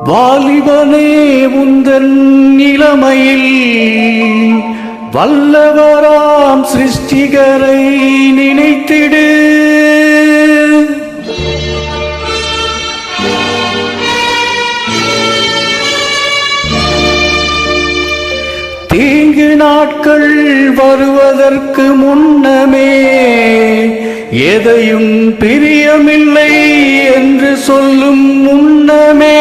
வாலிபனே உந்தன் இளமையில் வல்லவராம் சிருஷ்டிகரை நினைத்திடு. தீங்கு நாட்கள் வருவதற்கு முன்னமே எதையும் பிரியமில்லை என்று சொல்லும் முன்னமே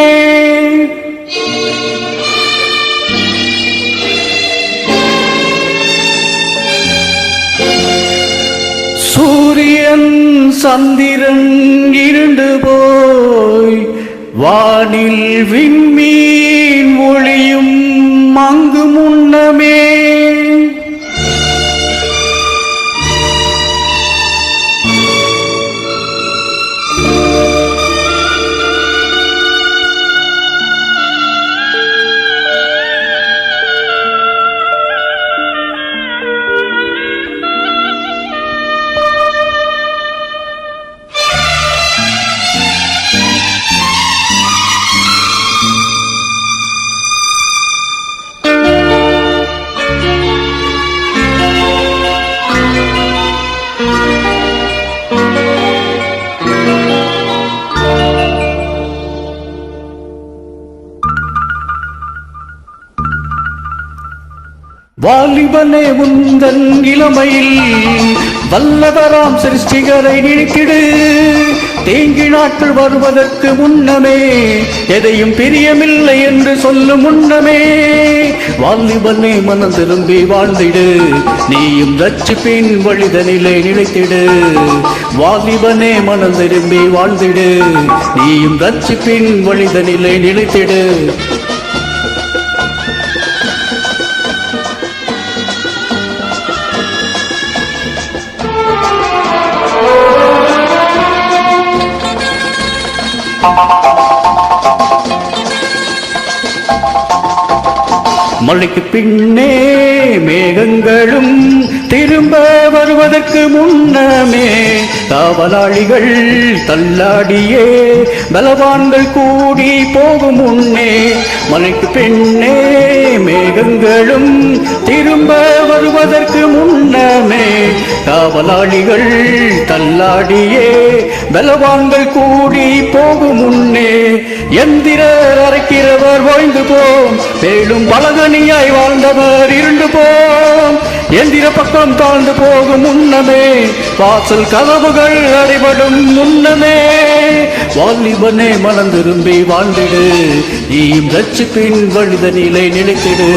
சூரியன் சந்திரன் இருண்டு போய் வானில் விண்மீன் ஒளியும் மங்கு முன்னமே வாலிபனே உந்தன் இளமையில் வல்லவராம் சிருஷ்டிகரை நினைத்திடு. தீங்கு நாட்கள் வருவதற்கு முன்னமே எதையும் பிரியமில்லை என்று சொல்லும் முன்னமே வாலிபனே மனம் திரும்பி வாழ்ந்திடு. நீயும் ரட்சிப்பின் வழிதனிலே நிலைத்திடு. வாலிபனே மனம் திரும்பி வாழ்ந்திடு. நீயும் ரட்சிப்பின் வழிதனிலே நிலைத்திடு. மழைக்கு பின்னே மேகங்களும் திரும்ப வருவதற்கு முன்னமே காவலாளிகள் தள்ளாடியே பலவான்கள் கூடி போகும் முன்னே மழைக்கு பின்னே மேகங்களும் திரும்ப வருவதற்கு முன்னமே காவலாளிகள் தள்ளாடியே பலவான்கள் கூடி போகும் முன்னே எந்திரர் அரைக்கிறவர் ஓய்ந்து போம். மேலும் பலகனியாய் வாழ்ந்தவர் இருண்டு போம். எந்திர பக்கம் தாழ்ந்து போகும் முன்னமே வாசல் கதவுகள் அடைபடும் முன்னமே வாலிபனே மனம் திரும்பி வாழ்ந்திடு. நீயும் ரட்சிப்பின் வழிதனிலே நிலைத்திடு.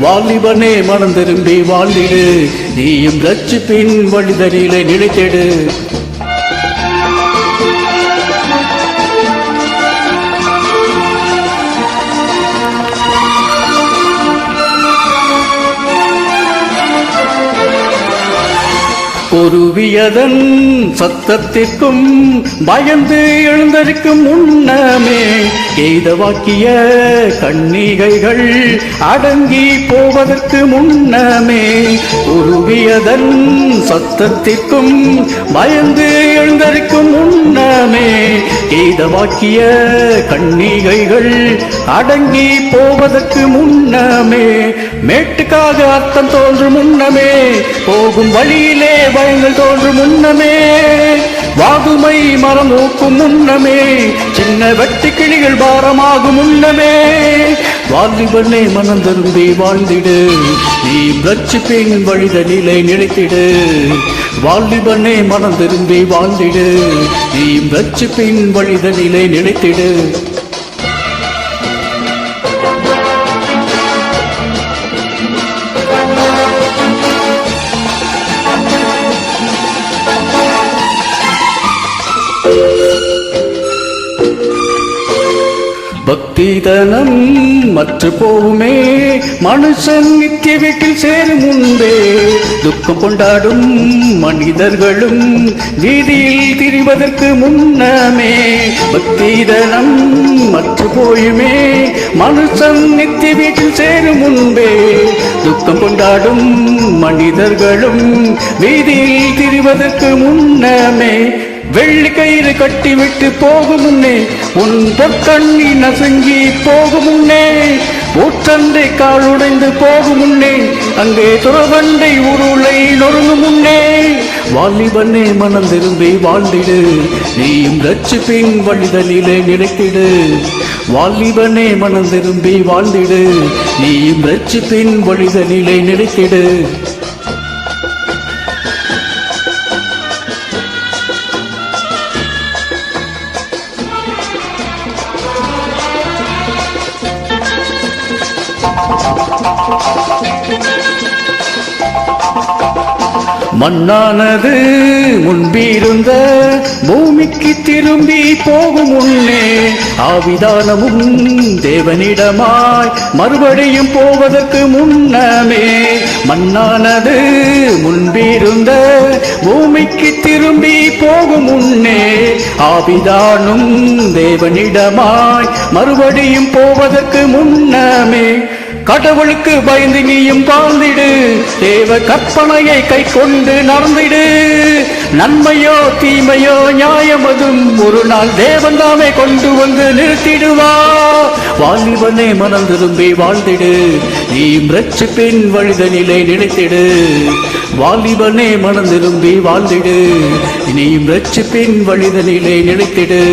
வாலிபனே மனம் திரும்பி வாழ்ந்திடு. நீயும் ரட்சிப்பின் வழிதனிலே நிலைத்திடு. குருவியதன் சத்தத்திற்கும் பயந்து எழுந்திருக்கும் முன்னமே எய்தவாக்கிய கன்னிகைகள் அடங்கி போவதற்கு முன்னமே குருவியதன் சத்தத்திற்கும் பயந்து எழுந்திருக்கும் முன்னமே எய்தவாக்கிய கன்னிகைகள் அடங்கி போவதற்கு முன்னமே மேட்டுக்காக அர்த்தம் தோன்றும் முன்னமே போகும் வழியிலே பயங்கள் தோன்றும் முன்னமே வாதுமை மரம் ஊக்கும் முன்னமே சின்ன வெட்டி கிளிகள் பாரமாகும் முன்னமே வாலிபனே மனம் திரும்பி வாழ்ந்திடு. நீ ரட்சிப்பின் வழிதனிலே நிலைத்திடு. வாலிபனே மனம் திரும்பி வாழ்ந்திடு. நீ ரட்சிப்பின் வழிதனிலே நிலைத்திடு. பக்திதனம் மற்ற போவுமே மனுஷன் நித்திய வீட்டில் சேரும் முன்பே துக்கம் கொண்டாடும் மனிதர்களும் வீதியில் திரிவதற்கு முன்னமே பக்திதனம் மற்ற போயுமே மனுஷன் நித்திய வீட்டில் சேரும் முன்பே துக்கம் கொண்டாடும் மனிதர்களும் வீதியில் திரிவதற்கு முன்னமே வெள்ளி கயிறு கட்டிவிட்டு போகும் முன்னே உன் பொற்கண்ணி நசுங்கி போகும் முன்னே ஊற்றந்தை கால் உடைந்து போகும் முன்னே அங்கே துறவண்டை உருளை நொறுங்கும் முன்னே வாலிபனே மனம் திரும்பி வாழ்ந்திடு நீயும் ரட்சிப்பின் வழிதலிலே நிலைத்திடு வாலிபனே மனம் திரும்பி வாழ்ந்திடு நீயும் ரட்சிப்பின் வழிதலிலே நிலைத்திடு மண்ணானது முன்பிருந்த பூமிக்கு திரும்பி போகும் முன்னே ஆவிதானமும் தேவனிடமாய் மறுபடியும் போவதற்கு முன்னமே மண்ணானது முன்பிருந்த பூமிக்கு திரும்பி போகும் முன்னே ஆவிதானும் தேவனிடமாய் மறுபடியும் போவதற்கு முன்னமே கடவுளுக்கு பயந்து நீயும் வாழ்ந்திடு தேவ கற்பனையை கை கொண்டு நடந்திடு நன்மையோ தீமையோ நியாயமதும் ஒரு நாள் தேவன் தாமே கொண்டு வந்து நிறுத்திடுவா வாலிபனே மனம் திரும்பி வாழ்ந்திடு நீயும் ரட்சிப்பின் வழிதனிலே நினைத்திடு வாலிபனே மனம் திரும்பி வாழ்ந்திடு நீயும் ரட்சிப்பின் வழிதனிலே நினைத்திடு